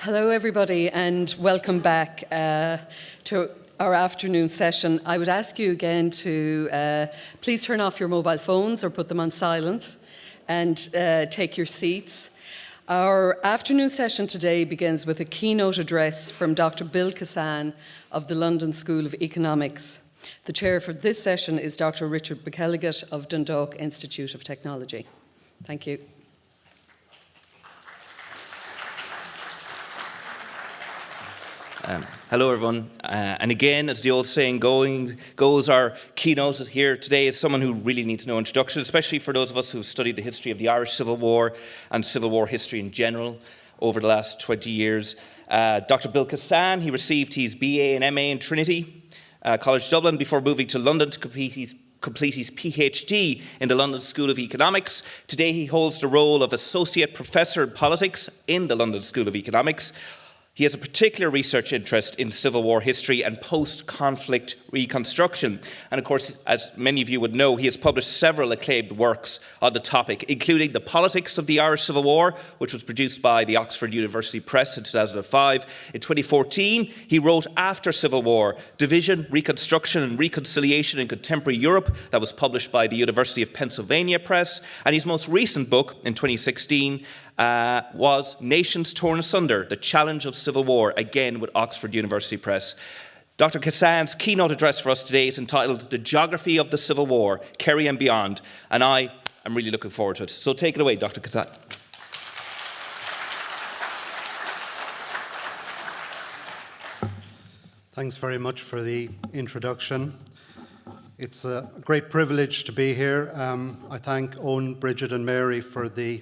Hello everybody and welcome back to our afternoon session. I would ask you again to please turn off your mobile phones or put them on silent and take your seats. Our afternoon session today begins with a keynote address from Dr. Bill Kissane of the London School of Economics. The chair for this session is Dr. Richard McElligott of Dundalk Institute of Technology. Thank you. Hello everyone, and again, as the old saying goes, our keynote here today is someone who really needs no introduction, especially for those of us who've studied the history of the Irish Civil War and Civil War history in general over the last 20 years. Dr. Bill Kissane, he received his BA and MA in Trinity College Dublin before moving to London to complete his PhD in the London School of Economics. Today he holds the role of Associate Professor in Politics in the London School of Economics. He has a particular research interest in Civil War history and post-conflict reconstruction. And of course, as many of you would know, he has published several acclaimed works on the topic, including The Politics of the Irish Civil War, which was produced by the Oxford University Press in 2005. In 2014, he wrote After Civil War, Division, Reconstruction and Reconciliation in Contemporary Europe, that was published by the University of Pennsylvania Press. And his most recent book, in 2016, was Nations Torn Asunder, The Challenge of Civil War, again with Oxford University Press. Dr. Kissane's keynote address for us today is entitled The Geography of the Civil War, Kerry and Beyond, and I am really looking forward to it. So take it away, Dr. Kissane. Thanks very much for the introduction. It's a great privilege to be here. I thank Owen, Bridget and Mary for the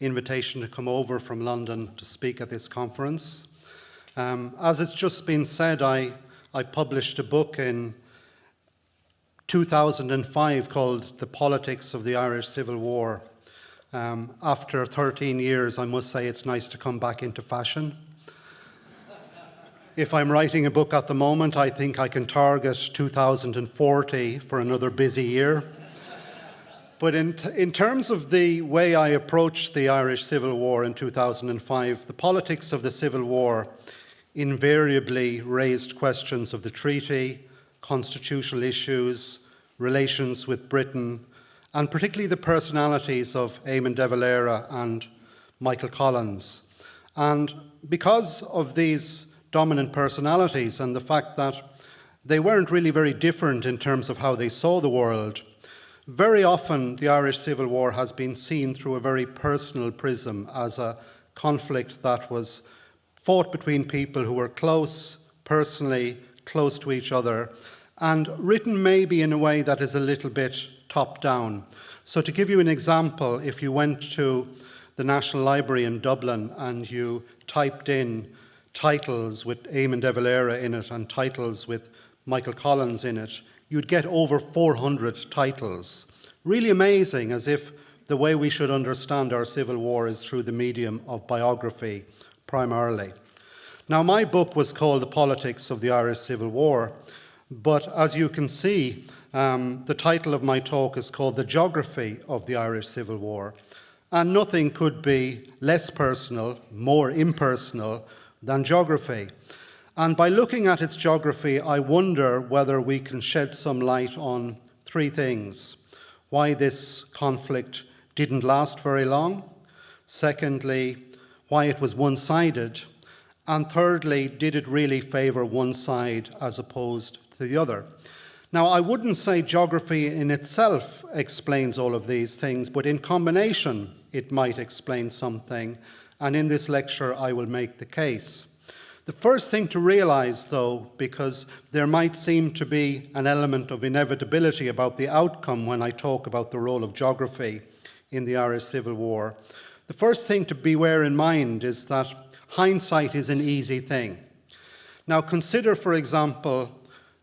invitation to come over from London to speak at this conference. As it's just been said, I published a book in 2005 called The Politics of the Irish Civil War. After 13 years, I must say it's nice to come back into fashion. If I'm writing a book at the moment, I think I can target 2040 for another busy year. But in terms of the way I approached the Irish Civil War in 2005, the politics of the Civil War invariably raised questions of the treaty, constitutional issues, relations with Britain, and particularly the personalities of Eamon de Valera and Michael Collins. And because of these dominant personalities and the fact that they weren't really very different in terms of how they saw the world, very often the Irish Civil War has been seen through a very personal prism as a conflict that was fought between people who were close, personally close to each other, and written maybe in a way that is a little bit top-down. So to give you an example, if you went to the National Library in Dublin and you typed in titles with Eamon de Valera in it and titles with Michael Collins in it, you'd get over 400 titles. Really amazing, as if the way we should understand our Civil War is through the medium of biography, primarily. Now, my book was called The Politics of the Irish Civil War, but as you can see, the title of my talk is called The Geography of the Irish Civil War, and nothing could be less personal, more impersonal than geography. And by looking at its geography, I wonder whether we can shed some light on three things. Why this conflict didn't last very long. Secondly, why it was one-sided. And thirdly, did it really favour one side as opposed to the other? Now, I wouldn't say geography in itself explains all of these things, but in combination, it might explain something. And in this lecture, I will make the case. The first thing to realise, though, because there might seem to be an element of inevitability about the outcome when I talk about the role of geography in the Irish Civil War, the first thing to bear in mind is that hindsight is an easy thing. Now consider, for example,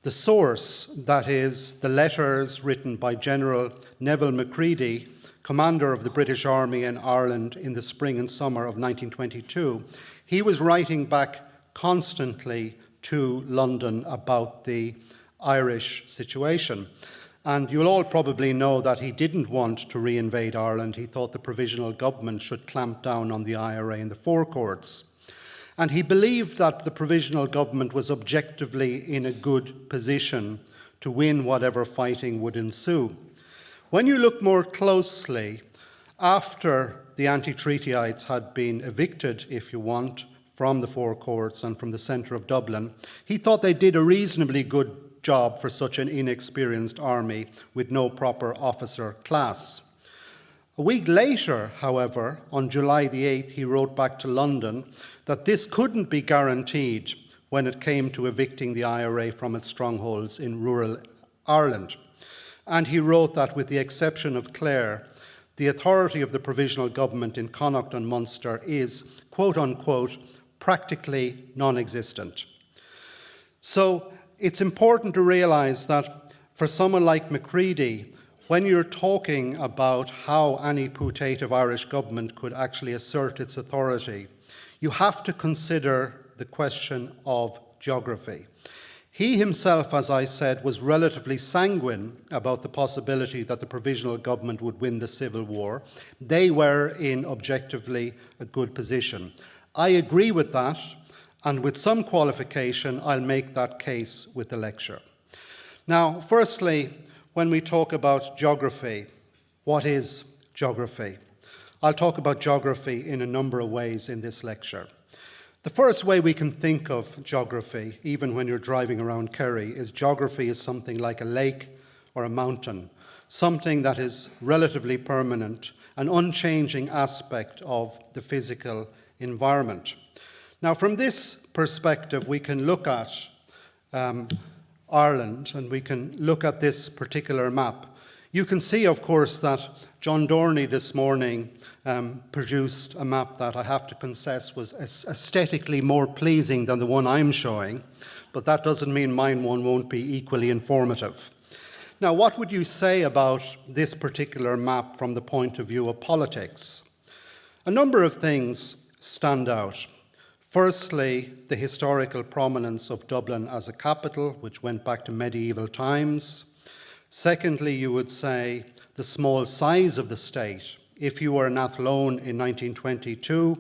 the source, that is, the letters written by General Neville Macready, commander of the British Army in Ireland in the spring and summer of 1922. He was writing back constantly to London about the Irish situation. And you'll all probably know that he didn't want to reinvade Ireland. He thought the provisional government should clamp down on the IRA in the Four Courts. And he believed that the provisional government was objectively in a good position to win whatever fighting would ensue. When you look more closely, after the anti-treatyites had been evicted, if you want, from the Four Courts and from the centre of Dublin, he thought they did a reasonably good job for such an inexperienced army with no proper officer class. A week later, however, on July the 8th, he wrote back to London that this couldn't be guaranteed when it came to evicting the IRA from its strongholds in rural Ireland. And he wrote that with the exception of Clare, the authority of the provisional government in Connacht and Munster is, quote unquote, practically non-existent. So it's important to realise that for someone like Macready, when you're talking about how any putative Irish government could actually assert its authority, you have to consider the question of geography. He himself, as I said, was relatively sanguine about the possibility that the provisional government would win the Civil War. They were in objectively a good position. I agree with that, and with some qualification, I'll make that case with the lecture. Now, firstly, when we talk about geography, what is geography? I'll talk about geography in a number of ways in this lecture. The first way we can think of geography, even when you're driving around Kerry, is geography is something like a lake or a mountain, something that is relatively permanent, an unchanging aspect of the physical environment. Now, from this perspective, we can look at Ireland, and we can look at this particular map. You can see, of course, that John Dorney this morning produced a map that I have to confess was aesthetically more pleasing than the one I'm showing, but that doesn't mean mine one won't be equally informative. Now, what would you say about this particular map from the point of view of politics? A number of things stand out. Firstly, the historical prominence of Dublin as a capital, which went back to medieval times. Secondly, you would say the small size of the state. If you were in Athlone in 1922,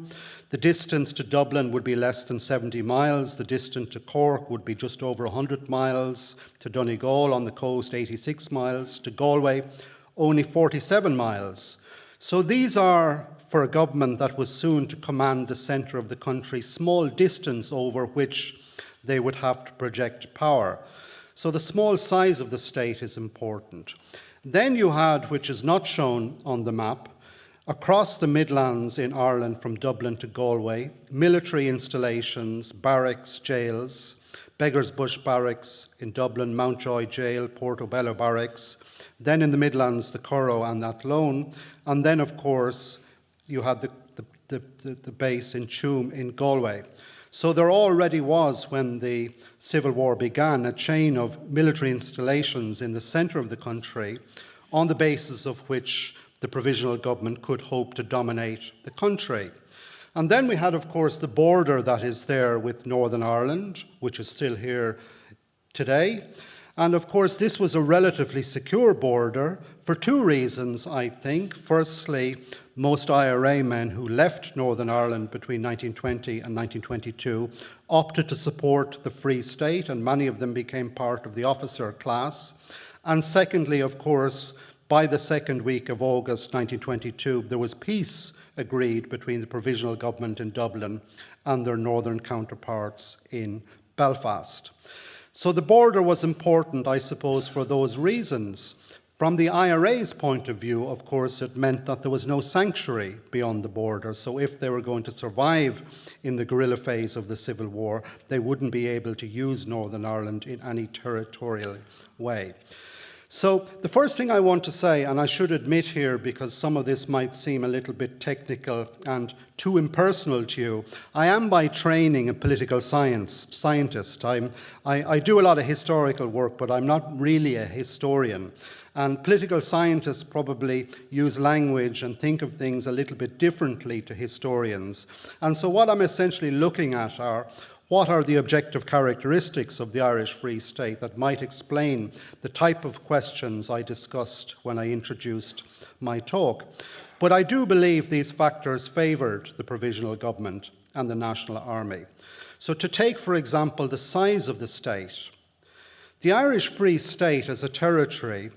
the distance to Dublin would be less than 70 miles. The distance to Cork would be just over 100 miles. To Donegal on the coast, 86 miles. To Galway, only 47 miles. So these are, for a government that was soon to command the centre of the country, small distance over which they would have to project power. So the small size of the state is important. Then you had, which is not shown on the map, across the Midlands in Ireland from Dublin to Galway, military installations, barracks, jails, Beggar's Bush Barracks in Dublin, Mountjoy Jail, Portobello Barracks, then in the Midlands, the Currow and Athlone, and then, of course, you had the base in Tuam in Galway. So there already was, when the Civil War began, a chain of military installations in the centre of the country on the basis of which the provisional government could hope to dominate the country. And then we had, of course, the border that is there with Northern Ireland, which is still here today. And of course, this was a relatively secure border for two reasons, I think. Firstly, most IRA men who left Northern Ireland between 1920 and 1922 opted to support the Free State, and many of them became part of the officer class. And secondly, of course, by the second week of August 1922, there was peace agreed between the provisional government in Dublin and their northern counterparts in Belfast. So the border was important, I suppose, for those reasons. From the IRA's point of view, of course, it meant that there was no sanctuary beyond the border. So if they were going to survive in the guerrilla phase of the Civil War, they wouldn't be able to use Northern Ireland in any territorial way. So the first thing I want to say, and I should admit here, because some of this might seem a little bit technical and too impersonal to you, I am by training a political scientist. I do a lot of historical work, but I'm not really a historian. And political scientists probably use language and think of things a little bit differently to historians. And so what I'm essentially looking at are, what are the objective characteristics of the Irish Free State that might explain the type of questions I discussed when I introduced my talk? But I do believe these factors favoured the provisional government, and the National Army. So to take, for example, the size of the state, the Irish Free State as a territory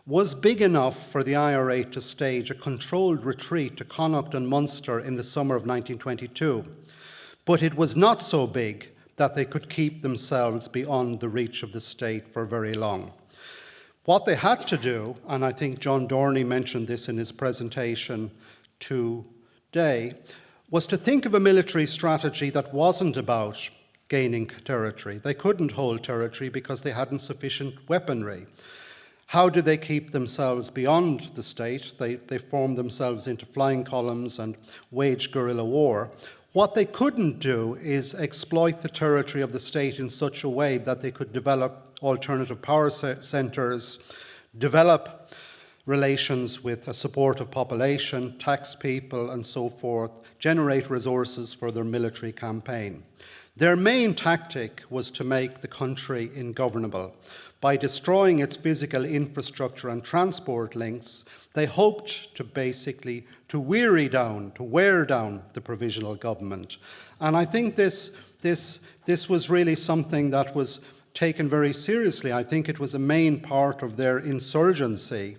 was big enough for the IRA to stage a controlled retreat to Connacht and Munster in the summer of 1922, but it was not so big that they could keep themselves beyond the reach of the state for very long. What they had to do, and I think John Dorney mentioned this in his presentation today, was to think of a military strategy that wasn't about gaining territory. They couldn't hold territory because they hadn't sufficient weaponry. How did they keep themselves beyond the state? They formed themselves into flying columns and waged guerrilla war. What they couldn't do is exploit the territory of the state in such a way that they could develop alternative power centres, develop relations with a supportive population, tax people and so forth, generate resources for their military campaign. Their main tactic was to make the country ungovernable. By destroying its physical infrastructure and transport links, they hoped to basically wear down the provisional government. And I think this was really something that was taken very seriously. I think it was a main part of their insurgency.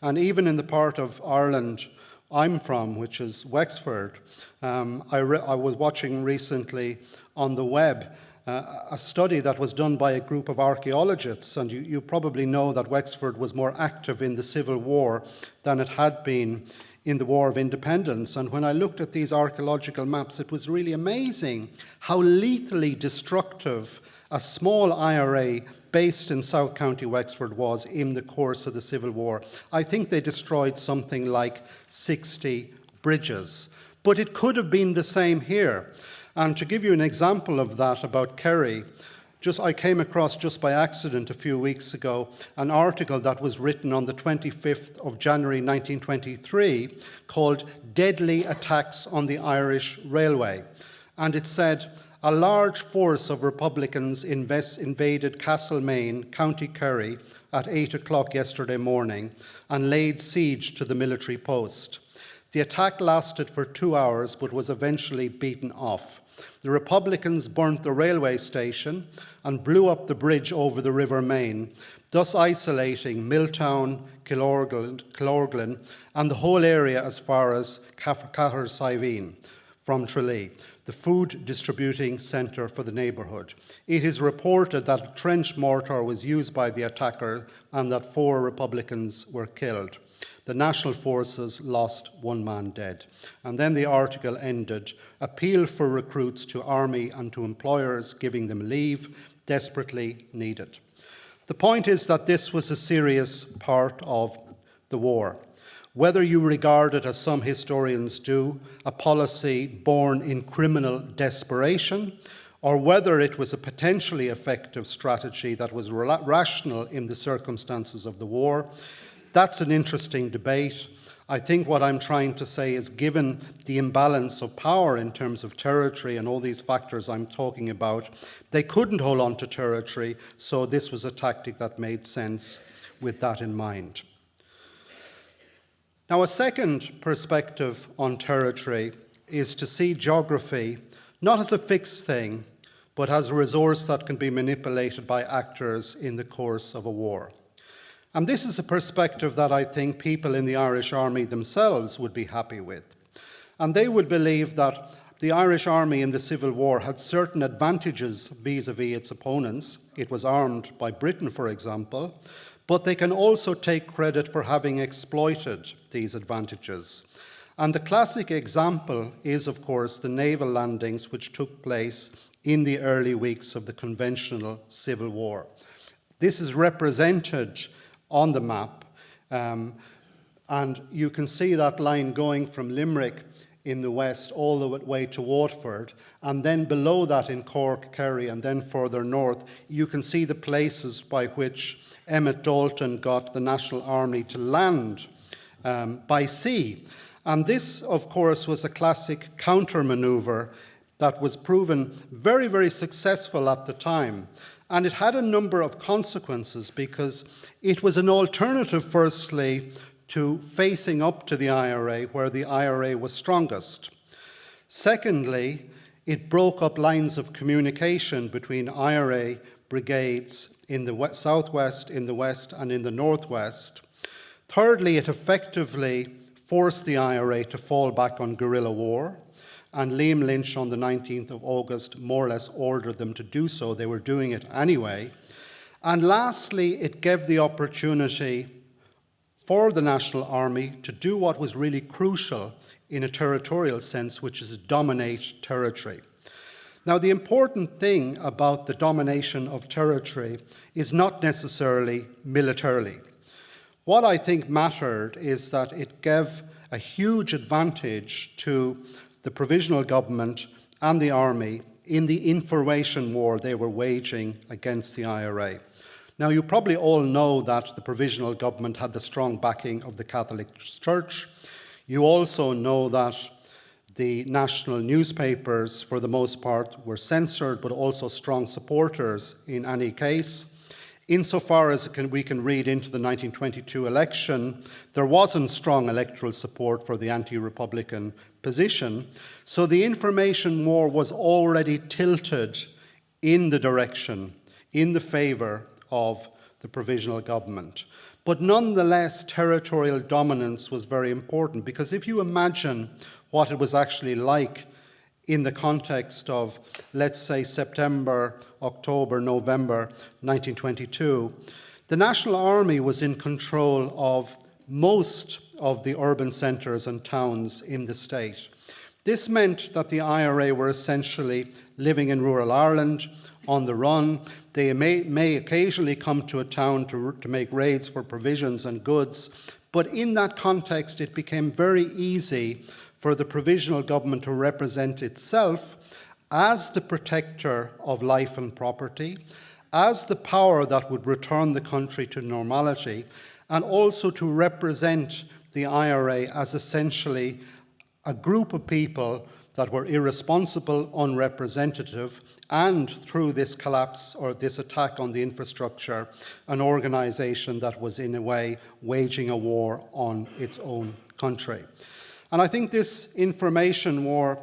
And even in the part of Ireland I'm from, which is Wexford, I was watching recently on the web a study that was done by a group of archaeologists, and you probably know that Wexford was more active in the Civil War than it had been in the War of Independence. And when I looked at these archaeological maps, it was really amazing how lethally destructive a small IRA based in South County Wexford was in the course of the Civil War. I think they destroyed something like 60 bridges. But it could have been the same here. And to give you an example of that about Kerry, I came across just by accident a few weeks ago an article that was written on the 25th of January 1923 called "Deadly Attacks on the Irish Railway." And it said, a large force of Republicans invaded Castlemaine, County Kerry, at 8 o'clock yesterday morning and laid siege to the military post. The attack lasted for 2 hours but was eventually beaten off. The Republicans burnt the railway station and blew up the bridge over the River Main, thus isolating Milltown, Killorglin, and the whole area as far as Cathersiveen from Tralee, the food distributing centre for the neighbourhood. It is reported that a trench mortar was used by the attacker and that 4 Republicans were killed. The National Forces lost 1 man dead. And then the article ended, appeal for recruits to army and to employers giving them leave, desperately needed. The point is that this was a serious part of the war. Whether you regard it, as some historians do, a policy born in criminal desperation, or whether it was a potentially effective strategy that was rational in the circumstances of the war, that's an interesting debate. I think what I'm trying to say is, given the imbalance of power in terms of territory and all these factors I'm talking about, they couldn't hold on to territory, so this was a tactic that made sense with that in mind. Now, a second perspective on territory is to see geography not as a fixed thing, but as a resource that can be manipulated by actors in the course of a war. And this is a perspective that I think people in the Irish Army themselves would be happy with. And they would believe that the Irish Army in the Civil War had certain advantages vis-à-vis its opponents. It was armed by Britain, for example, but they can also take credit for having exploited these advantages. And the classic example is, of course, the naval landings which took place in the early weeks of the conventional Civil War. This is represented on the map, and you can see that line going from Limerick in the west all the way to Waterford, and then below that in Cork, Kerry, and then further north, you can see the places by which Emmett Dalton got the National Army to land by sea. And this, of course, was a classic counter-manoeuvre that was proven very, very successful at the time. And it had a number of consequences because it was an alternative, firstly, to facing up to the IRA, where the IRA was strongest. Secondly, It broke up lines of communication between IRA brigades in the southwest, in the west, and in the northwest. Thirdly, it effectively forced the IRA to fall back on guerrilla war, and Liam Lynch on the 19th of August more or less ordered them to do so. They were doing it anyway. And lastly, it gave the opportunity for the National Army to do what was really crucial in a territorial sense, which is dominate territory. Now, the important thing about the domination of territory is not necessarily militarily. What I think mattered is that it gave a huge advantage to the provisional government and the army in the information war they were waging against the IRA. Now, you probably all know that the provisional government had the strong backing of the Catholic Church. You also know that the national newspapers, for the most part, were censored, but also strong supporters in any case. Insofar as we can read into the 1922 election, there wasn't strong electoral support for the anti-Republican position, so the information war was already tilted in the direction, in the favour of the provisional government. But nonetheless, territorial dominance was very important, because if you imagine what it was actually like in the context of, let's say, September, October, November 1922, the National Army was in control of most of the urban centres and towns in the state. This meant that the IRA were essentially living in rural Ireland, on the run. They may occasionally come to a town to make raids for provisions and goods, but in that context it became very easy for the provisional government to represent itself as the protector of life and property, as the power that would return the country to normality, and also to represent the IRA as essentially a group of people that were irresponsible, unrepresentative, and through this collapse or this attack on the infrastructure, an organisation that was in a way waging a war on its own country. And I think this information war,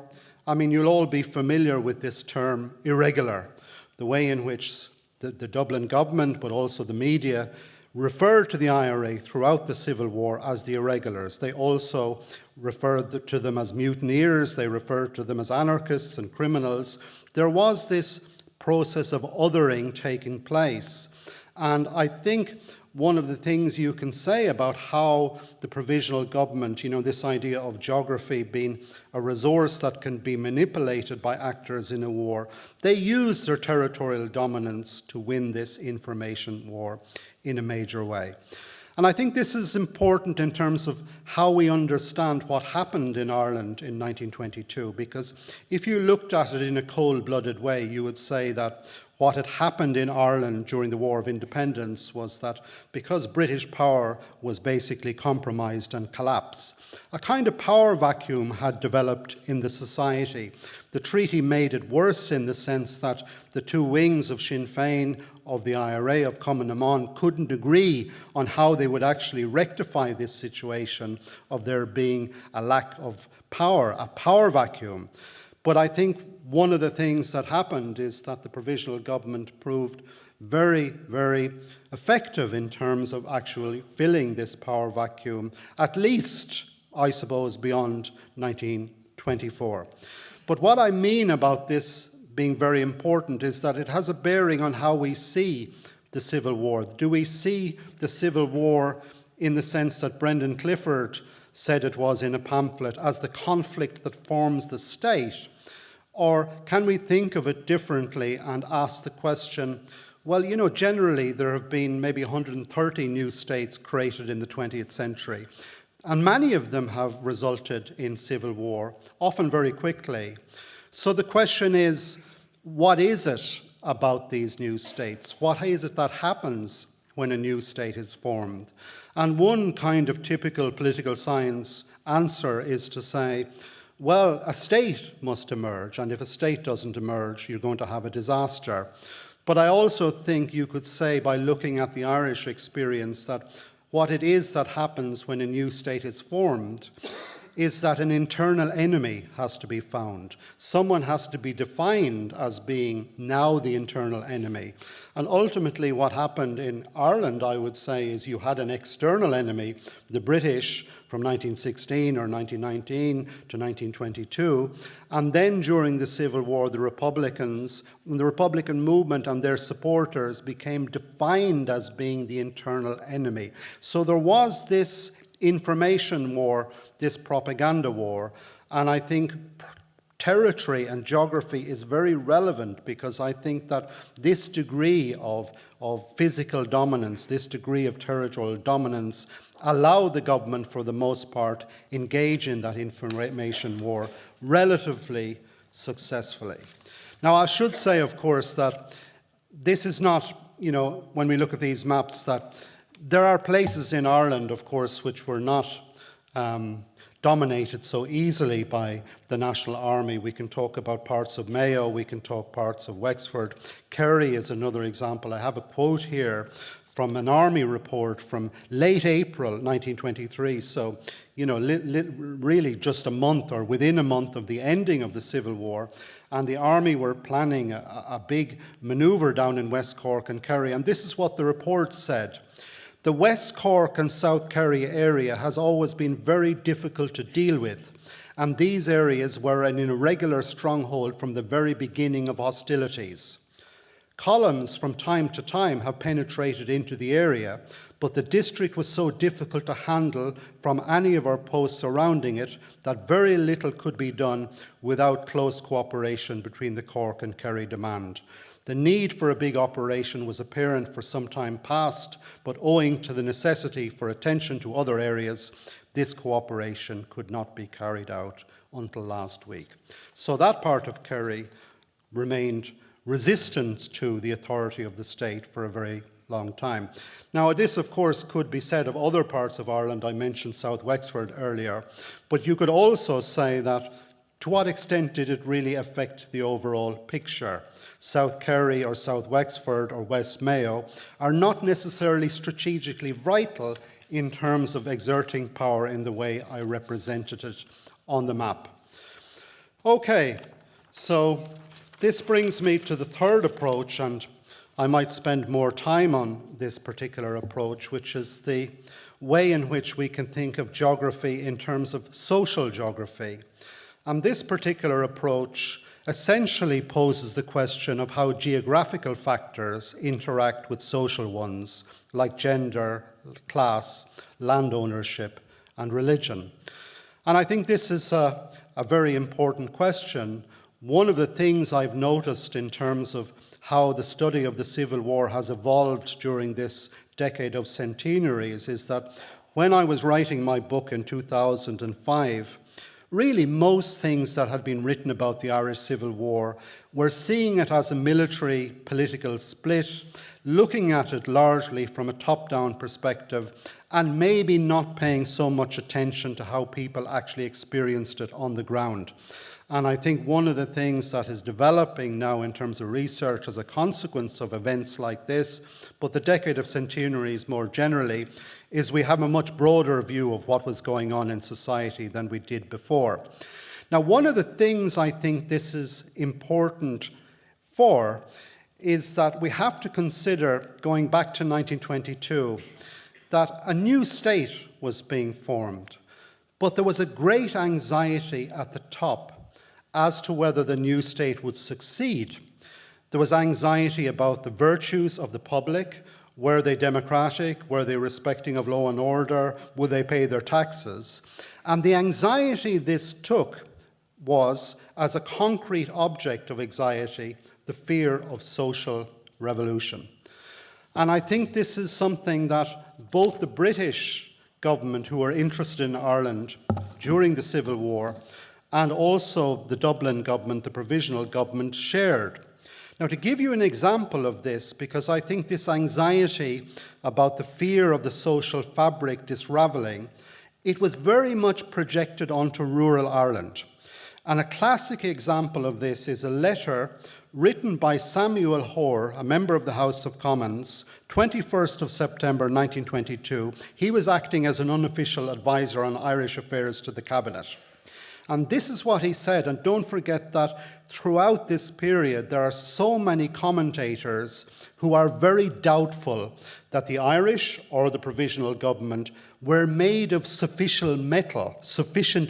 I mean, you'll all be familiar with this term irregular, the way in which the Dublin government, but also the media, referred to the IRA throughout the Civil War as the irregulars. They also referred to them as mutineers, they referred to them as anarchists and criminals. There was this process of othering taking place. And I think one of the things you can say about how the provisional government, this idea of geography being a resource that can be manipulated by actors in a war, they used their territorial dominance to win this information war in a major way. And I think this is important in terms of how we understand what happened in Ireland in 1922, because if you looked at it in a cold-blooded way, you would say that what had happened in Ireland during the War of Independence was that because British power was basically compromised and collapsed, a kind of power vacuum had developed in the society. The treaty made it worse in the sense that the two wings of Sinn Féin, of the IRA, of Cumann na mBan, couldn't agree on how they would actually rectify this situation of there being a lack of power, a power vacuum. But I think one of the things that happened is that the provisional government proved very, very effective in terms of actually filling this power vacuum, at least, I suppose, beyond 1924. But what I mean about this being very important is that it has a bearing on how we see the Civil War. Do we see the Civil War in the sense that Brendan Clifford said it was in a pamphlet, as the conflict that forms the state? Or can we think of it differently and ask the question, well, generally there have been maybe 130 new states created in the 20th century, and many of them have resulted in civil war, often very quickly. So the question is, what is it about these new states? What is it that happens when a new state is formed? And one kind of typical political science answer is to say, well, a state must emerge, and if a state doesn't emerge, you're going to have a disaster. But I also think you could say, by looking at the Irish experience, that what it is that happens when a new state is formed is that an internal enemy has to be found. Someone has to be defined as being now the internal enemy. And ultimately what happened in Ireland, I would say, is you had an external enemy, the British, from 1916 or 1919 to 1922. And then during the Civil War, the Republicans, the Republican movement and their supporters became defined as being the internal enemy. So there was this information war, this propaganda war, and I think territory and geography is very relevant, because I think that this degree of physical dominance, this degree of territorial dominance, allow the government, for the most part, engage in that information war relatively successfully. Now, I should say, of course, that this is not, when we look at these maps, that there are places in Ireland, of course, which were not dominated so easily by the National Army. We can talk about parts of Mayo, we can talk parts of Wexford. Kerry is another example. I have a quote here from an army report from late April 1923, so really just a month or within a month of the ending of the Civil War, and the army were planning a big manoeuvre down in West Cork and Kerry, and this is what the report said. The West Cork and South Kerry area has always been very difficult to deal with, and these areas were an irregular stronghold from the very beginning of hostilities. Columns from time to time have penetrated into the area, but the district was so difficult to handle from any of our posts surrounding it that very little could be done without close cooperation between the Cork and Kerry demand. The need for a big operation was apparent for some time past, but owing to the necessity for attention to other areas, this cooperation could not be carried out until last week. So that part of Kerry remained resistant to the authority of the state for a very long time. Now, this, of course, could be said of other parts of Ireland. I mentioned South Wexford earlier, but you could also say that to what extent did it really affect the overall picture? South Kerry or South Wexford or West Mayo are not necessarily strategically vital in terms of exerting power in the way I represented it on the map. Okay, so this brings me to the third approach, and I might spend more time on this particular approach, which is the way in which we can think of geography in terms of social geography. And this particular approach essentially poses the question of how geographical factors interact with social ones, like gender, class, land ownership, and religion. And I think this is a very important question. One of the things I've noticed in terms of how the study of the Civil War has evolved during this decade of centenaries is that when I was writing my book in 2005, really most things that had been written about the Irish Civil War were seeing it as a military political split, looking at it largely from a top-down perspective, and maybe not paying so much attention to how people actually experienced it on the ground. And I think one of the things that is developing now in terms of research as a consequence of events like this, but the decade of centenaries more generally, is we have a much broader view of what was going on in society than we did before. Now, one of the things I think this is important for is that we have to consider, going back to 1922, that a new state was being formed, but there was a great anxiety at the top as to whether the new state would succeed. There was anxiety about the virtues of the public. Were they democratic? Were they respecting of law and order? Would they pay their taxes? And the anxiety this took was, as a concrete object of anxiety, the fear of social revolution. And I think this is something that both the British government, who were interested in Ireland during the Civil War, and also the Dublin government, the provisional government, shared. Now, to give you an example of this, because I think this anxiety about the fear of the social fabric disravelling, it was very much projected onto rural Ireland. And a classic example of this is a letter written by Samuel Hoare, a member of the House of Commons, 21st of September 1922. He was acting as an unofficial advisor on Irish affairs to the Cabinet. And this is what he said, and don't forget that throughout this period there are so many commentators who are very doubtful that the Irish or the provisional government were made of sufficient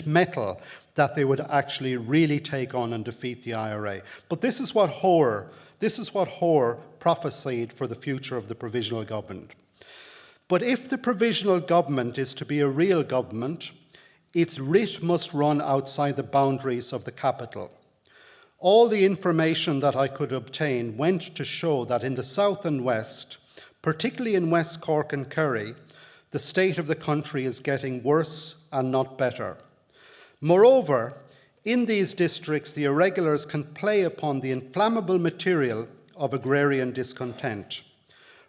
metal that they would actually really take on and defeat the IRA. But this is what Hoare prophesied for the future of the provisional government. But if the provisional government is to be a real government, its writ must run outside the boundaries of the capital. All the information that I could obtain went to show that in the south and west, particularly in West Cork and Kerry, the state of the country is getting worse and not better. Moreover, in these districts, the irregulars can play upon the inflammable material of agrarian discontent.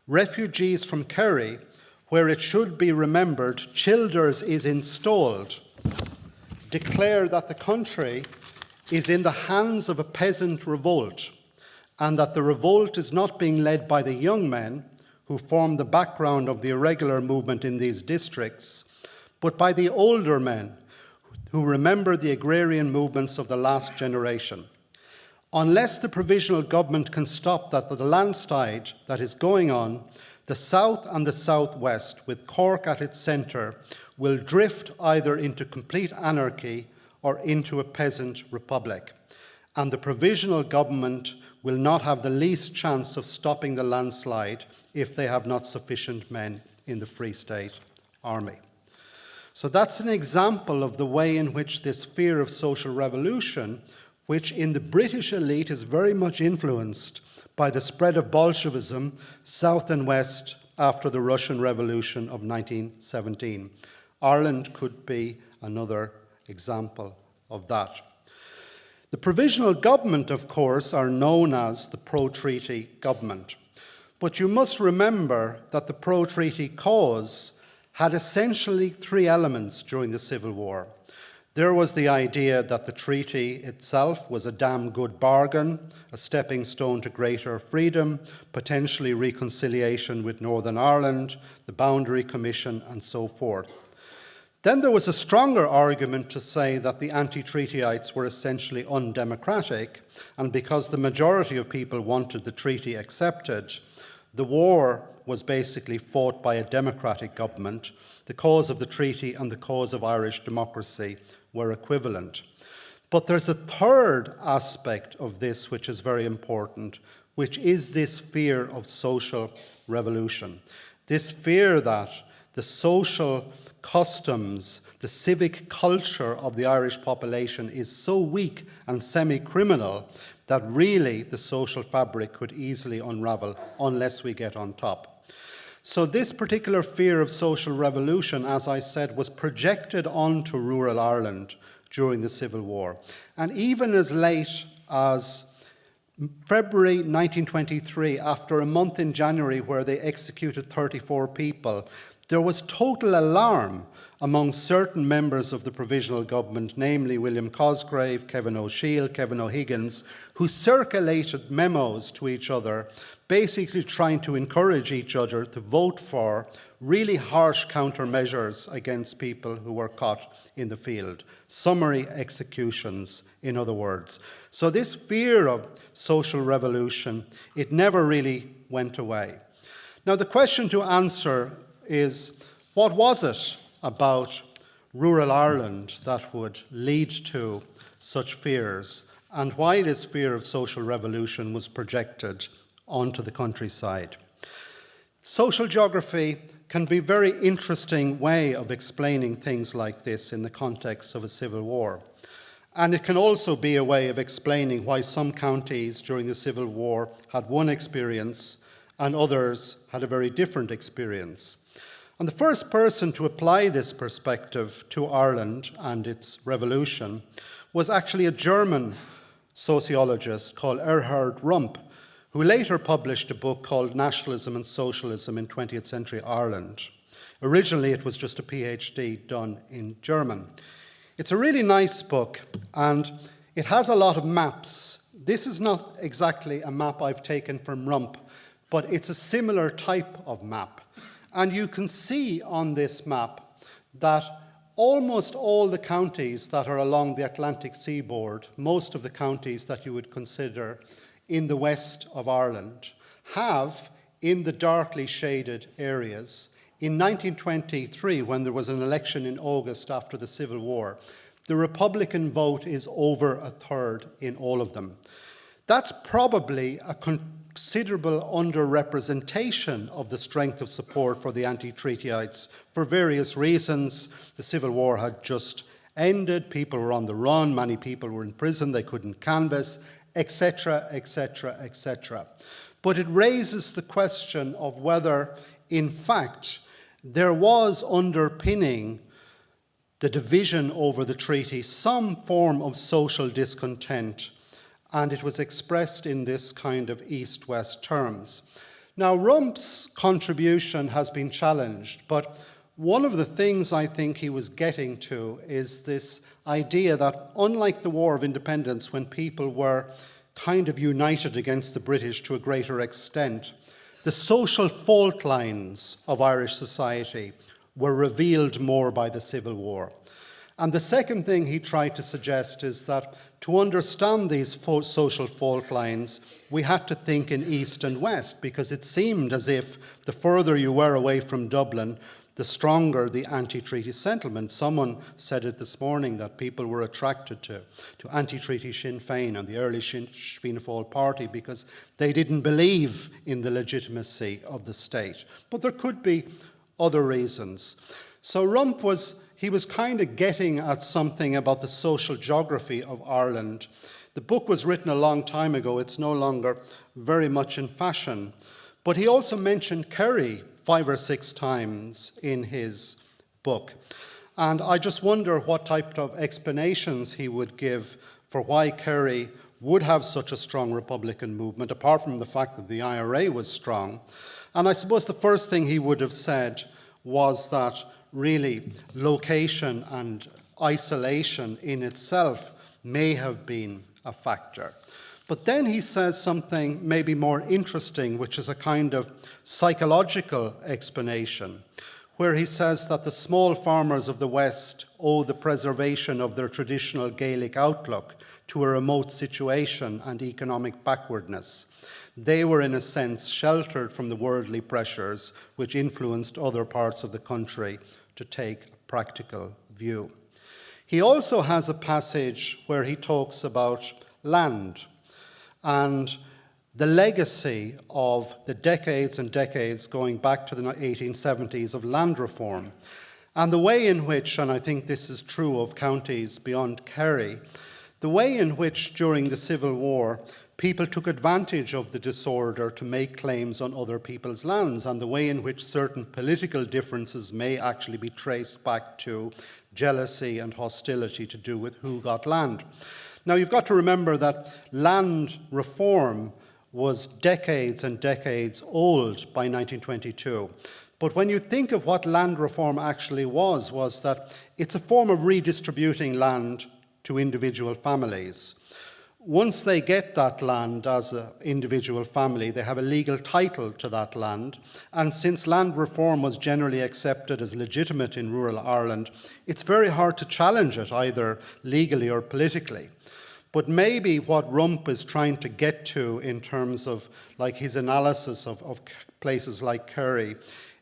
Refugees from Kerry, where it should be remembered Childers is installed, declare that the country is in the hands of a peasant revolt, and that the revolt is not being led by the young men who form the background of the irregular movement in these districts, but by the older men who remember the agrarian movements of the last generation. Unless the provisional government can stop the landslide that is going on, the south and the southwest, with Cork at its centre, will drift either into complete anarchy or into a peasant republic. And the provisional government will not have the least chance of stopping the landslide if they have not sufficient men in the Free State Army. So that's an example of the way in which this fear of social revolution, which in the British elite is very much influenced by the spread of Bolshevism south and west after the Russian Revolution of 1917. Ireland could be another example of that. The provisional government, of course, are known as the pro-treaty government. But you must remember that the pro-treaty cause had essentially three elements during the Civil War. There was the idea that the treaty itself was a damn good bargain, a stepping stone to greater freedom, potentially reconciliation with Northern Ireland, the Boundary Commission, and so forth. Then there was a stronger argument to say that the anti-treatyites were essentially undemocratic, and because the majority of people wanted the treaty accepted, the war was basically fought by a democratic government. The cause of the treaty and the cause of Irish democracy were equivalent. But there's a third aspect of this which is very important, which is this fear of social revolution. This fear that the social customs, the civic culture of the Irish population is so weak and semi-criminal that really the social fabric could easily unravel unless we get on top. So this particular fear of social revolution, as I said, was projected onto rural Ireland during the Civil War. And even as late as February 1923, after a month in January where they executed 34 people, there was total alarm among certain members of the provisional government, namely William Cosgrave, Kevin O'Shiel, Kevin O'Higgins, who circulated memos to each other, basically trying to encourage each other to vote for really harsh countermeasures against people who were caught in the field. Summary executions, in other words. So this fear of social revolution, it never really went away. Now the question to answer is, what was it about rural Ireland that would lead to such fears, and why this fear of social revolution was projected onto the countryside? Social geography can be a very interesting way of explaining things like this in the context of a civil war. And it can also be a way of explaining why some counties during the Civil War had one experience and others had a very different experience. And the first person to apply this perspective to Ireland and its revolution was actually a German sociologist called Erhard Rump, who later published a book called Nationalism and Socialism in 20th Century Ireland. Originally, it was just a PhD done in German. It's a really nice book, and it has a lot of maps. This is not exactly a map I've taken from Rump, but it's a similar type of map. And you can see on this map that almost all the counties that are along the Atlantic seaboard, most of the counties that you would consider in the west of Ireland, have, in the darkly shaded areas, in 1923, when there was an election in August after the Civil War, the Republican vote is over a third in all of them. That's probably a considerable underrepresentation of the strength of support for the anti-treatyites for various reasons. The Civil War had just ended, people were on the run, many people were in prison, they couldn't canvass, etc., etc., etc. But it raises the question of whether, in fact, there was underpinning the division over the treaty some form of social discontent, and it was expressed in this kind of east-west terms. Now, Rump's contribution has been challenged, but one of the things I think he was getting to is this idea that, unlike the War of Independence, when people were kind of united against the British to a greater extent, the social fault lines of Irish society were revealed more by the Civil War. And the second thing he tried to suggest is that to understand these social fault lines, we had to think in East and West, because it seemed as if the further you were away from Dublin, the stronger the anti-treaty sentiment. Someone said it this morning that people were attracted to anti-treaty Sinn Féin and the early Fianna Fáil party because they didn't believe in the legitimacy of the state. But there could be other reasons. So Rump was kind of getting at something about the social geography of Ireland. The book was written a long time ago. It's no longer very much in fashion. But he also mentioned Kerry 5 or 6 times in his book. And I just wonder what type of explanations he would give for why Kerry would have such a strong Republican movement, apart from the fact that the IRA was strong. And I suppose the first thing he would have said was that really location and isolation in itself may have been a factor. But then he says something maybe more interesting, which is a kind of psychological explanation, where he says that the small farmers of the West owe the preservation of their traditional Gaelic outlook to a remote situation and economic backwardness. They were, in a sense, sheltered from the worldly pressures which influenced other parts of the country to take a practical view. He also has a passage where he talks about land and the legacy of the decades and decades going back to the 1870s of land reform, and the way in which, and I think this is true of counties beyond Kerry, the way in which during the Civil War people took advantage of the disorder to make claims on other people's lands, and the way in which certain political differences may actually be traced back to jealousy and hostility to do with who got land. Now, you've got to remember that land reform was decades and decades old by 1922. But when you think of what land reform actually was that it's a form of redistributing land to individual families. Once they get that land as an individual family, they have a legal title to that land. And since land reform was generally accepted as legitimate in rural Ireland, it's very hard to challenge it either legally or politically. But maybe what Rump is trying to get to in terms of like his analysis of places like Kerry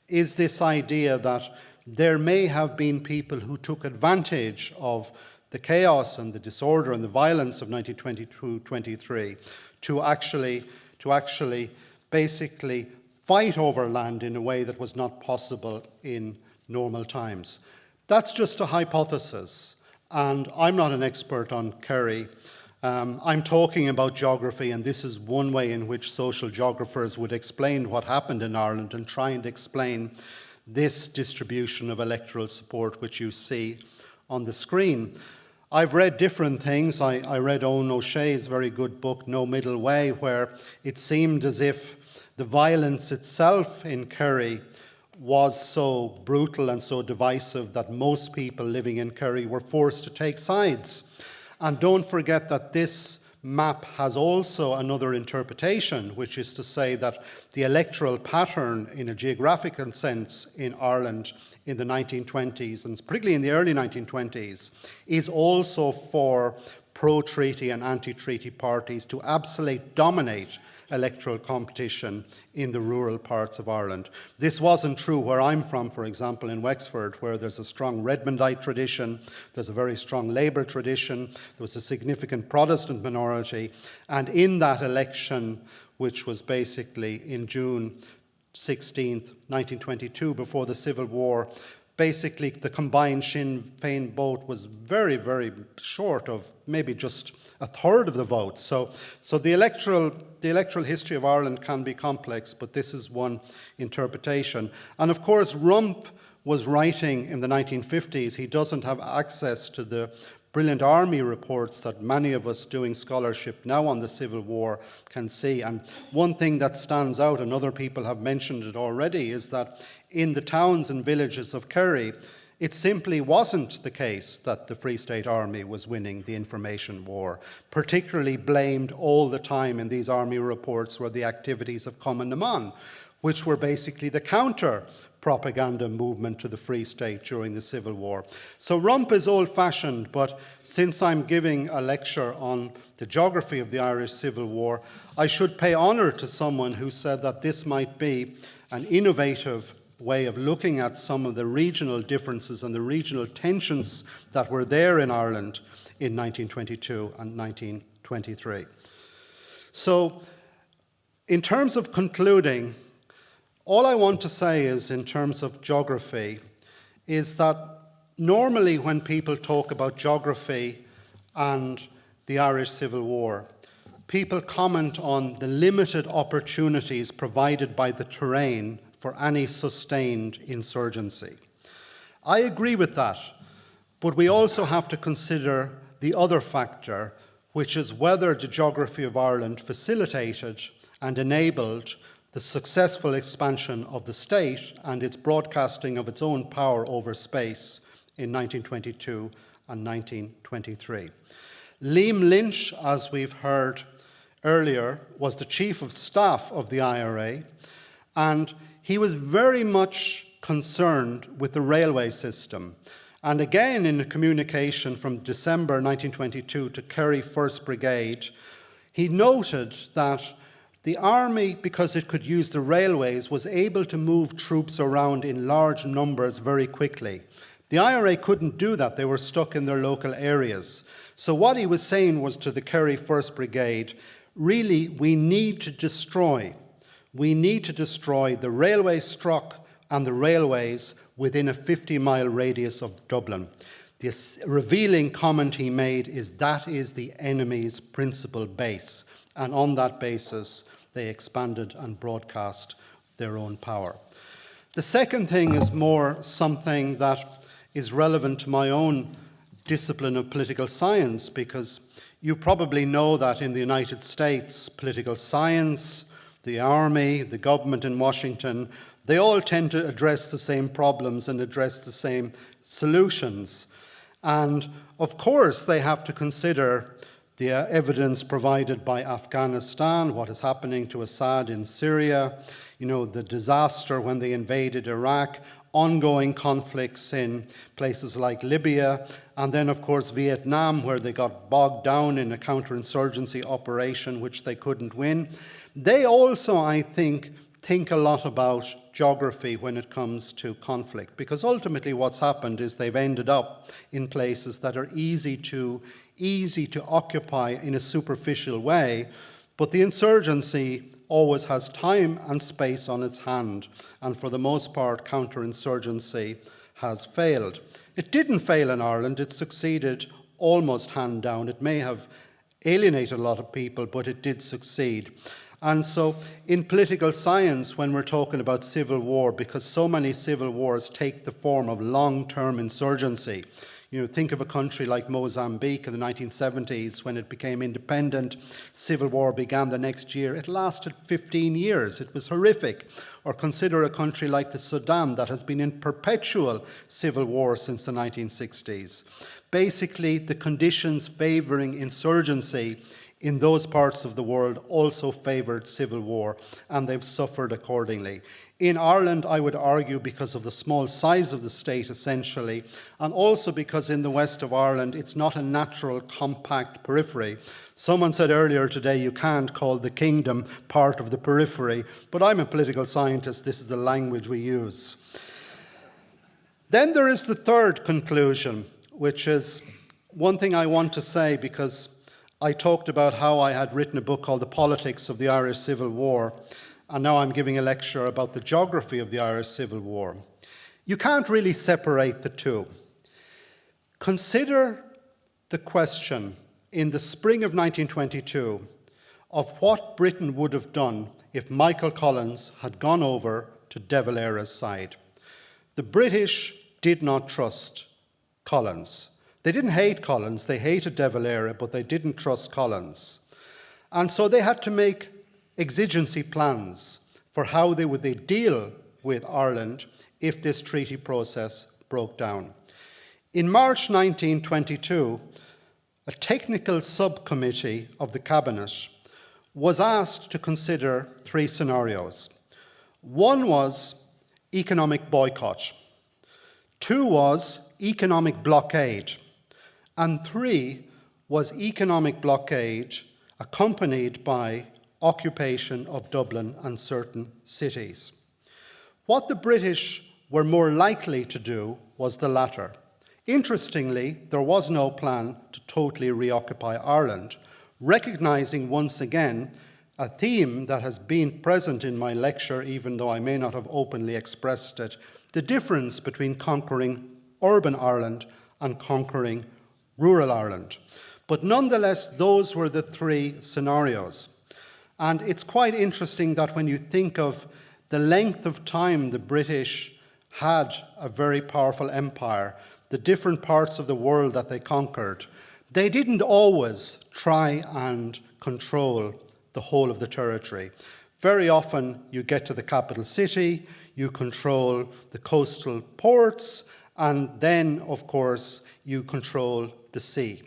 is this idea that there may have been people who took advantage of the chaos and the disorder and the violence of 1922-23 to actually basically fight over land in a way that was not possible in normal times. That's just a hypothesis, and I'm not an expert on Kerry. I'm talking about geography, and this is one way in which social geographers would explain what happened in Ireland and try and explain this distribution of electoral support which you see on the screen. I've read different things. I read Owen O'Shea's very good book, No Middle Way, where it seemed as if the violence itself in Kerry was so brutal and so divisive that most people living in Kerry were forced to take sides. And don't forget that this map has also another interpretation, which is to say that the electoral pattern in a geographical sense in Ireland in the 1920s, and particularly in the early 1920s, is also for pro-treaty and anti-treaty parties to absolutely dominate electoral competition in the rural parts of Ireland. This wasn't true where I'm from, for example, in Wexford, where there's a strong Redmondite tradition, there's a very strong Labour tradition, there was a significant Protestant minority, and in that election, which was basically in June 16th, 1922, before the Civil War, basically the combined Sinn Féin vote was very, very short of maybe just a third of the vote. So the electoral history of Ireland can be complex, but this is one interpretation. And of course, Rump was writing in the 1950s. He doesn't have access to the brilliant army reports that many of us doing scholarship now on the Civil War can see. And one thing that stands out, and other people have mentioned it already, is that in the towns and villages of Kerry, it simply wasn't the case that the Free State Army was winning the information war. Particularly blamed all the time in these army reports were the activities of Cumann na Mban, which were basically the counter propaganda movement to the Free State during the Civil War. So Rump is old-fashioned, but since I'm giving a lecture on the geography of the Irish Civil War, I should pay honour to someone who said that this might be an innovative way of looking at some of the regional differences and the regional tensions that were there in Ireland in 1922 and 1923. So, in terms of concluding, all I want to say is, in terms of geography, is that normally when people talk about geography and the Irish Civil War, people comment on the limited opportunities provided by the terrain for any sustained insurgency. I agree with that, but we also have to consider the other factor, which is whether the geography of Ireland facilitated and enabled the successful expansion of the state and its broadcasting of its own power over space in 1922 and 1923. Liam Lynch, as we've heard earlier, was the Chief of Staff of the IRA, and he was very much concerned with the railway system. And again, in a communication from December 1922 to Kerry 1st Brigade, he noted that the army, because it could use the railways, was able to move troops around in large numbers very quickly. The IRA couldn't do that. They were stuck in their local areas. So what he was saying was to the Kerry 1st Brigade, really, we need to destroy the railway struck and the railways within a 50-mile radius of Dublin. This revealing comment he made is that is the enemy's principal base. And on that basis, they expanded and broadcast their own power. The second thing is more something that is relevant to my own discipline of political science, because you probably know that in the United States, political science, the army, the government in Washington, they all tend to address the same problems and address the same solutions. And of course, they have to consider the evidence provided by Afghanistan, what is happening to Assad in Syria, the disaster when they invaded Iraq, ongoing conflicts in places like Libya, and then, of course, Vietnam, where they got bogged down in a counterinsurgency operation which they couldn't win. They also, I think a lot about geography when it comes to conflict, because ultimately what's happened is they've ended up in places that are easy to occupy in a superficial way, but the insurgency always has time and space on its hand, and for the most part, counterinsurgency has failed. It didn't fail in Ireland, it succeeded almost hand down. It may have alienated a lot of people, but it did succeed. And so in political science, when we're talking about civil war, because so many civil wars take the form of long-term insurgency, You know, think of a country like Mozambique in the 1970s when it became independent. Civil war began the next year. It lasted 15 years. It was horrific. Or consider a country like the Sudan that has been in perpetual civil war since the 1960s. Basically, the conditions favouring insurgency in those parts of the world also favoured civil war, and they've suffered accordingly. In Ireland, I would argue because of the small size of the state, essentially, and also because in the west of Ireland, it's not a natural, compact periphery. Someone said earlier today, you can't call the kingdom part of the periphery, but I'm a political scientist, this is the language we use. Then there is the third conclusion, which is one thing I want to say, because I talked about how I had written a book called The Politics of the Irish Civil War, and now I'm giving a lecture about the geography of the Irish Civil War. You can't really separate the two. Consider the question in the spring of 1922 of what Britain would have done if Michael Collins had gone over to De Valera's side. The British did not trust Collins. They didn't hate Collins, they hated De Valera, but they didn't trust Collins. And so they had to make exigency plans for how they would deal with Ireland if this treaty process broke down. In March 1922, a technical subcommittee of the Cabinet was asked to consider three scenarios. One was economic boycott. Two was economic blockade. And three was economic blockade accompanied by occupation of Dublin and certain cities. What the British were more likely to do was the latter. Interestingly, there was no plan to totally reoccupy Ireland, recognising once again a theme that has been present in my lecture, even though I may not have openly expressed it, the difference between conquering urban Ireland and conquering rural Ireland. But nonetheless, those were the three scenarios. And it's quite interesting that when you think of the length of time the British had a very powerful empire, the different parts of the world that they conquered, they didn't always try and control the whole of the territory. Very often you get to the capital city, you control the coastal ports, and then, of course, you control the sea.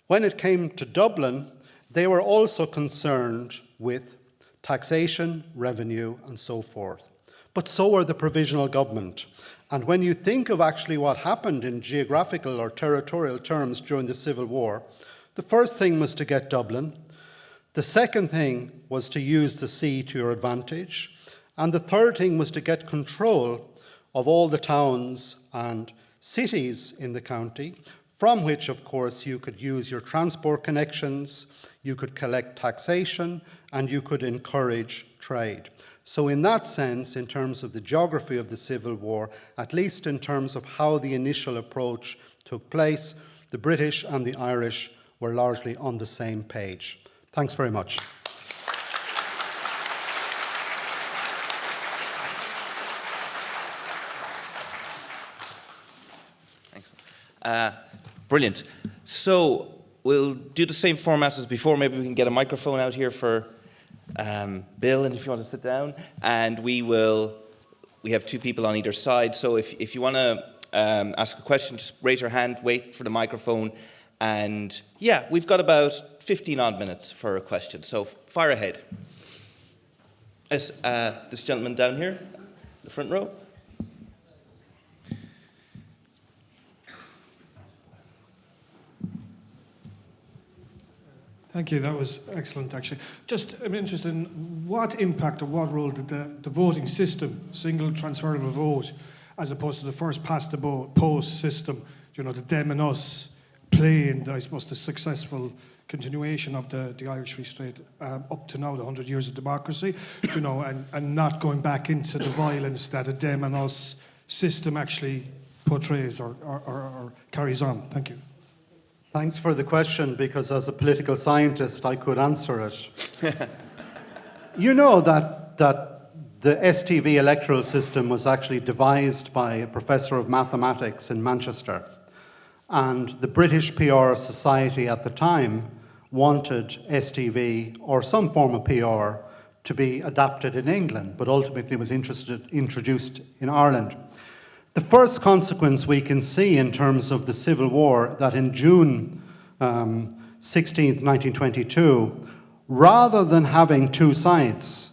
When it came to Dublin, they were also concerned with taxation, revenue, and so forth. But so were the provisional government. And when you think of actually what happened in geographical or territorial terms during the Civil War, the first thing was to get Dublin. The second thing was to use the sea to your advantage. And the third thing was to get control of all the towns and cities in the county, from which, of course, you could use your transport connections, you could collect taxation, and you could encourage trade. So in that sense, in terms of the geography of the Civil War, at least in terms of how the initial approach took place, the British and the Irish were largely on the same page. Thanks very much. Brilliant. So we'll do the same format as before. Maybe we can get a microphone out here for Bill, and if you want to sit down. And we have two people on either side. So if you want to ask a question, just raise your hand, wait for the microphone. And yeah, we've got about 15 odd minutes for a question. So fire ahead. Yes, this gentleman down here, the front row. Thank you. That was excellent, actually. Just, I'm interested in what impact or what role did the voting system, single transferable vote, as opposed to the first past the post system, you know, the them and us, play in, I suppose, the successful continuation of the Irish Free State up to now, the 100 years of democracy, you know, and not going back into the violence that a them and us system actually portrays or carries on. Thank you. Thanks for the question, because as a political scientist, I could answer it. You know that the STV electoral system was actually devised by a professor of mathematics in Manchester. And the British PR Society at the time wanted STV or some form of PR to be adapted in England, but ultimately was introduced in Ireland. The first consequence we can see in terms of the Civil War, that in June 16th, 1922, rather than having two sides,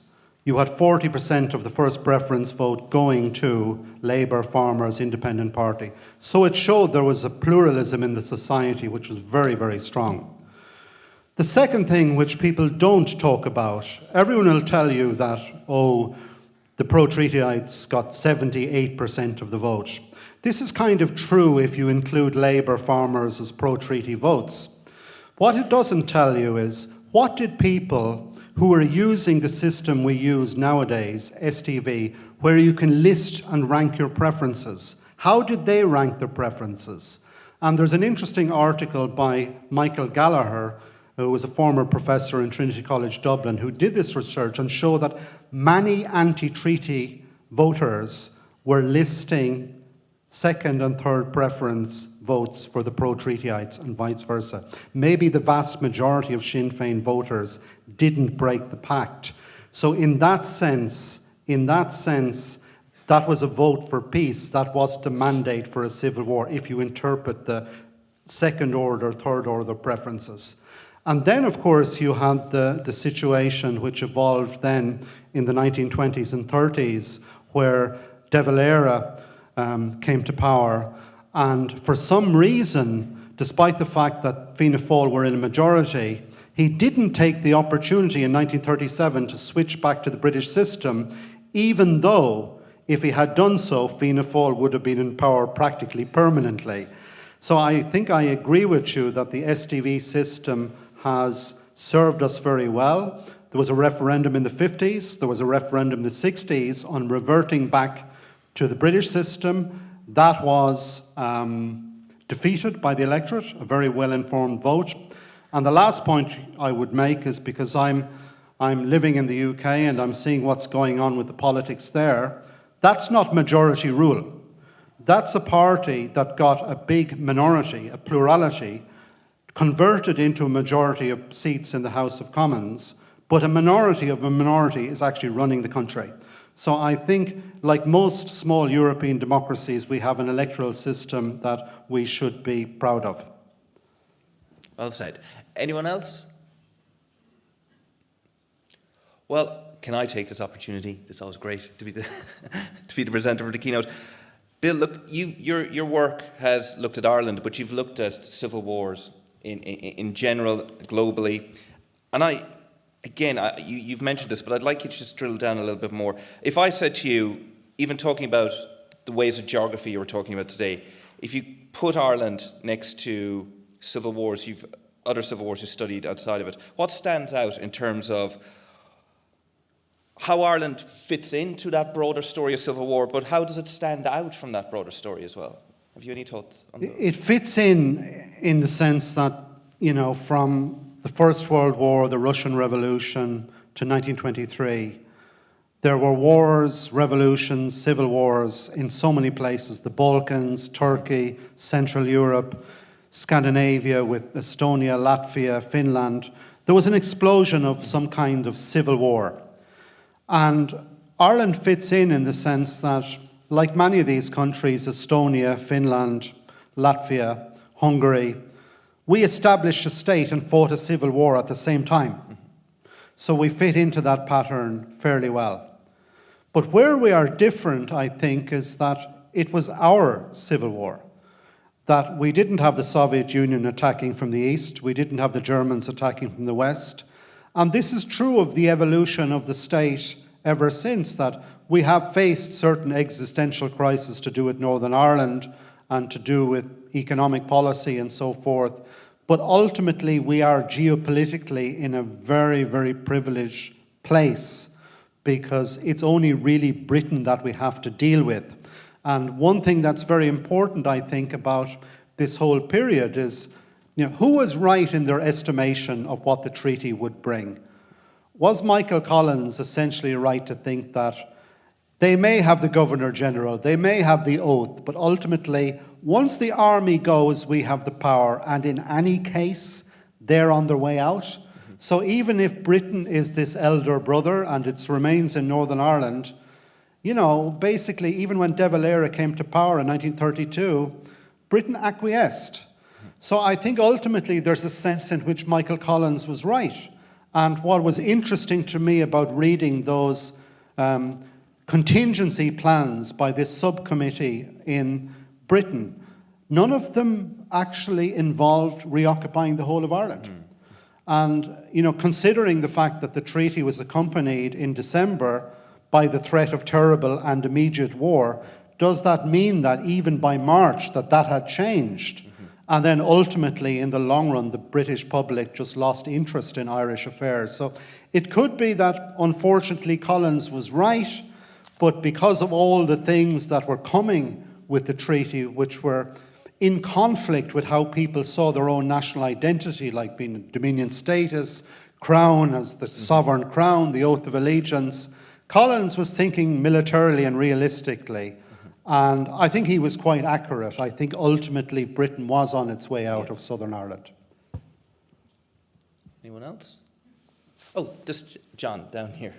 you had 40% of the first preference vote going to Labour, Farmers, Independent Party. So it showed there was a pluralism in the society which was very, very strong. The second thing which people don't talk about, everyone will tell you that, oh, the pro-treatyites got 78% of the vote. This is kind of true if you include Labour, Farmers as pro-treaty votes. What it doesn't tell you is, what did people who are using the system we use nowadays, STV, where you can list and rank your preferences, how did they rank their preferences? And there's an interesting article by Michael Gallagher, who was a former professor in Trinity College Dublin, who did this research and showed that many anti-treaty voters were listing second and third preference votes for the pro-treatyites and vice versa. Maybe the vast majority of Sinn Féin voters didn't break the pact. So in that sense, that was a vote for peace. That was the mandate for a civil war, if you interpret the second order, third order preferences. And then, of course, you had the situation which evolved then in the 1920s and 30s, where De Valera came to power. And for some reason, despite the fact that Fianna Fáil were in a majority, he didn't take the opportunity in 1937 to switch back to the British system, even though, if he had done so, Fianna Fáil would have been in power practically permanently. So I think I agree with you that the STV system has served us very well. There was a referendum in the 50s, there was a referendum in the 60s on reverting back to the British system. That was defeated by the electorate, a very well-informed vote. And the last point I would make is, because I'm living in the UK and I'm seeing what's going on with the politics there, that's not majority rule. That's a party that got a big minority, a plurality, converted into a majority of seats in the House of Commons, but a minority of a minority is actually running the country. So I think, like most small European democracies, we have an electoral system that we should be proud of. Well said. Anyone else? Well, can I take this opportunity? It's always great to be the, to be the presenter for the keynote. Bill, look, your work has looked at Ireland, but you've looked at civil wars in general, globally. And you've mentioned this, but I'd like you to just drill down a little bit more. If I said to you, even talking about the ways of geography you were talking about today, if you put Ireland next to civil wars, other civil wars you've studied outside of it, what stands out in terms of how Ireland fits into that broader story of civil war, but how does it stand out from that broader story as well? Have you any thoughts on that? It fits in the sense that, you know, from the First World War, the Russian Revolution to 1923, there were wars, revolutions, civil wars in so many places: the Balkans, Turkey, Central Europe, Scandinavia with Estonia, Latvia, Finland. There was an explosion of some kind of civil war. And Ireland fits in the sense that, like many of these countries, Estonia, Finland, Latvia, Hungary, we established a state and fought a civil war at the same time. So we fit into that pattern fairly well. But where we are different, I think, is that it was our civil war. That we didn't have the Soviet Union attacking from the east, we didn't have the Germans attacking from the west. And this is true of the evolution of the state ever since, that we have faced certain existential crises to do with Northern Ireland and to do with economic policy and so forth. But ultimately, we are geopolitically in a very, very privileged place, because it's only really Britain that we have to deal with. And one thing that's very important, I think, about this whole period is, you know, who was right in their estimation of what the treaty would bring? Was Michael Collins essentially right to think that they may have the Governor-General, they may have the oath, but ultimately once the army goes, we have the power, and in any case, they're on their way out. So even if Britain is this elder brother and it remains in Northern Ireland, you know, basically, even when De Valera came to power in 1932, Britain acquiesced. So I think ultimately there's a sense in which Michael Collins was right. And what was interesting to me about reading those contingency plans by this subcommittee in Britain, none of them actually involved reoccupying the whole of Ireland. And, you know, considering the fact that the treaty was accompanied in December by the threat of terrible and immediate war, does that mean that even by March that had changed? And then ultimately, in the long run, the British public just lost interest in Irish affairs. So it could be that, unfortunately, Collins was right, but because of all the things that were coming with the treaty, which were in conflict with how people saw their own national identity, like being a Dominion status, crown as the sovereign crown, the oath of allegiance, Collins was thinking militarily and realistically. And I think he was quite accurate. I think ultimately Britain was on its way out of Southern Ireland. Anyone else? Oh, just John down here.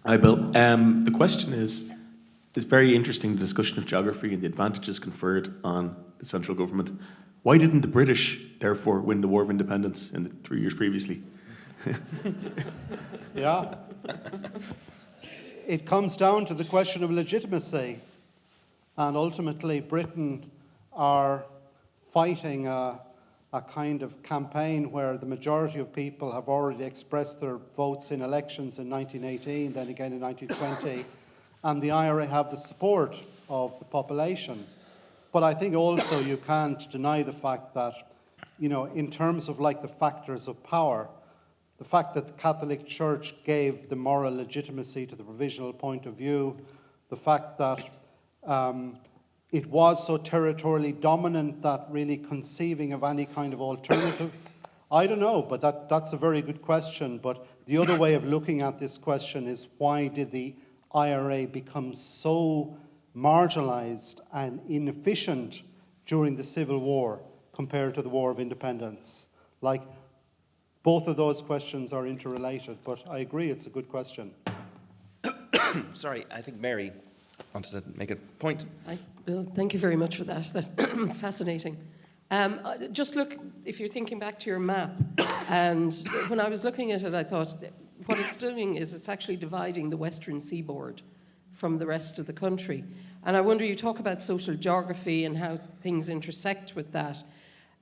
Hi, Bill. The question is, it's very interesting, the discussion of geography and the advantages conferred on the central government. Why didn't the British, therefore, win the War of Independence in the 3 years previously? Yeah. It comes down to the question of legitimacy. And ultimately, Britain are fighting a kind of campaign where the majority of people have already expressed their votes in elections in 1918, then again in 1920. And the IRA have the support of the population. But I think also you can't deny the fact that, you know, in terms of like the factors of power, the fact that the Catholic Church gave the moral legitimacy to the provisional point of view, the fact that it was so territorially dominant that really conceiving of any kind of alternative, I don't know, but that's a very good question. But the other way of looking at this question is, why did the IRA become so marginalized and inefficient during the Civil War compared to the War of Independence? Like, both of those questions are interrelated, but I agree it's a good question. Sorry, I think Mary wanted to make a point. Bill, thank you very much for that. That's fascinating. Just look, if you're thinking back to your map, and when I was looking at it, I thought what it's doing is it's actually dividing the western seaboard from the rest of the country. And I wonder, you talk about social geography and how things intersect with that.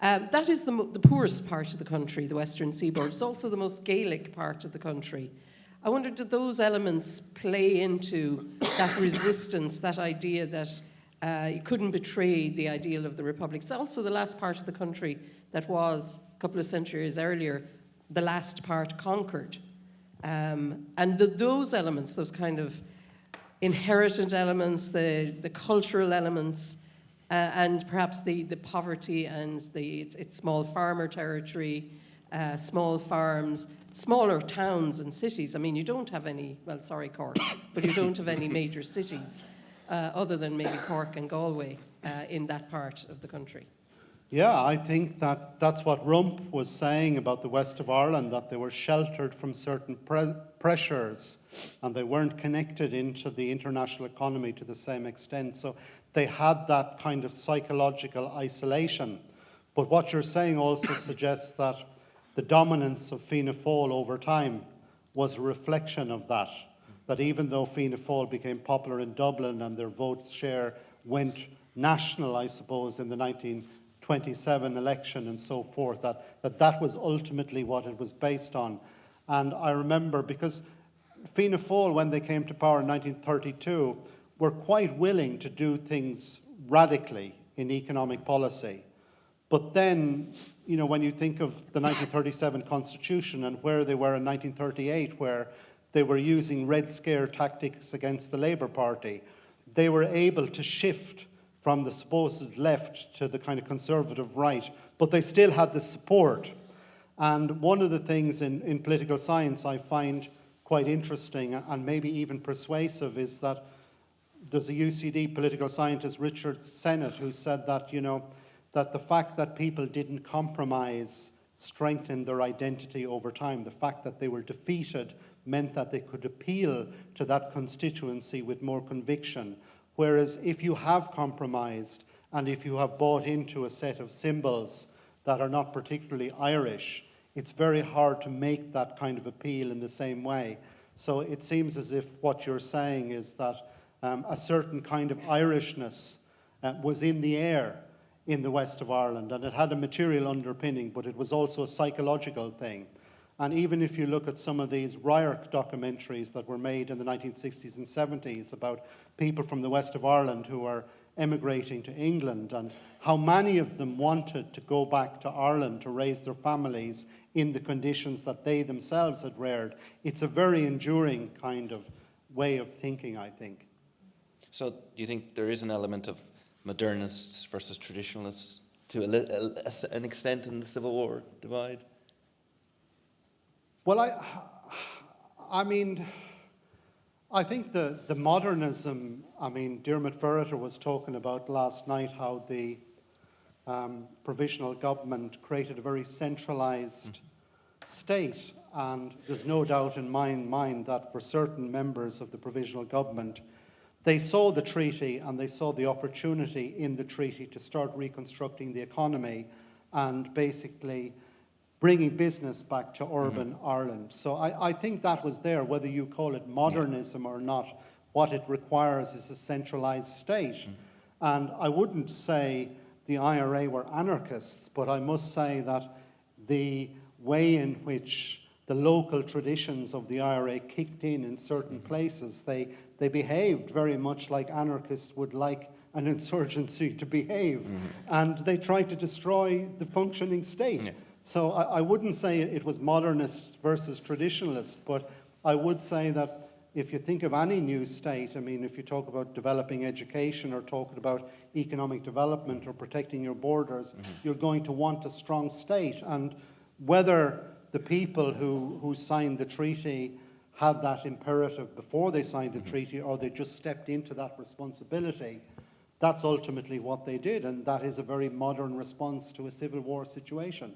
That is the poorest part of the country, the western seaboard. It's also the most Gaelic part of the country. I wonder, did those elements play into that resistance, that idea that you couldn't betray the ideal of the Republic? It's also the last part of the country that was, a couple of centuries earlier, the last part conquered. And those elements, those kind of inherited elements, the cultural elements, and perhaps the poverty and it's small farmer territory, small farms, smaller towns and cities. I mean, you don't have any, well, sorry, Cork, but you don't have any major cities other than maybe Cork and Galway in that part of the country. Yeah, I think that's what Rump was saying about the west of Ireland, that they were sheltered from certain pressures and they weren't connected into the international economy to the same extent. So they had that kind of psychological isolation. But what you're saying also suggests that the dominance of Fianna Fáil over time was a reflection of that. That even though Fianna Fáil became popular in Dublin and their vote share went national, I suppose, in the 1927 election and so forth, that was ultimately what it was based on. And I remember, because Fianna Fáil, when they came to power in 1932, were quite willing to do things radically in economic policy. But then, you know, when you think of the 1937 Constitution and where they were in 1938, where they were using Red Scare tactics against the Labour Party, they were able to shift from the supposed left to the kind of conservative right, but they still had the support. And one of the things in political science I find quite interesting and maybe even persuasive is that there's a UCD political scientist, Richard Sennett, who said that, that the fact that people didn't compromise strengthened their identity over time. The fact that they were defeated meant that they could appeal to that constituency with more conviction. Whereas if you have compromised and if you have bought into a set of symbols that are not particularly Irish, it's very hard to make that kind of appeal in the same way. So it seems as if what you're saying is that a certain kind of Irishness was in the air in the west of Ireland, and it had a material underpinning, but it was also a psychological thing. And even if you look at some of these Ryerk documentaries that were made in the 1960s and 70s about people from the west of Ireland who are emigrating to England, and how many of them wanted to go back to Ireland to raise their families in the conditions that they themselves had reared, it's a very enduring kind of way of thinking, I think. So do you think there is an element of modernists versus traditionalists to an extent in the Civil War divide? Well, I mean, I think the modernism, I mean, Diarmaid Ferriter was talking about last night how the provisional government created a very centralised state, and there's no doubt in my mind that for certain members of the provisional government, they saw the treaty and they saw the opportunity in the treaty to start reconstructing the economy and basically bringing business back to urban Ireland. So I think that was there, whether you call it modernism or not. What it requires is a centralised state. And I wouldn't say the IRA were anarchists, but I must say that the way in which the local traditions of the IRA kicked in certain places, they behaved very much like anarchists would like an insurgency to behave. And they tried to destroy the functioning state. So I wouldn't say it was modernist versus traditionalist, but I would say that if you think of any new state, I mean, if you talk about developing education or talking about economic development or protecting your borders, you're going to want a strong state. And whether the people who signed the treaty had that imperative before they signed the treaty or they just stepped into that responsibility, that's ultimately what they did. And that is a very modern response to a civil war situation.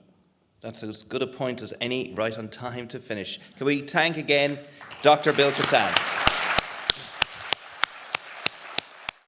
That's as good a point as any, right on time to finish. Can we thank again Dr. Bill Kissane?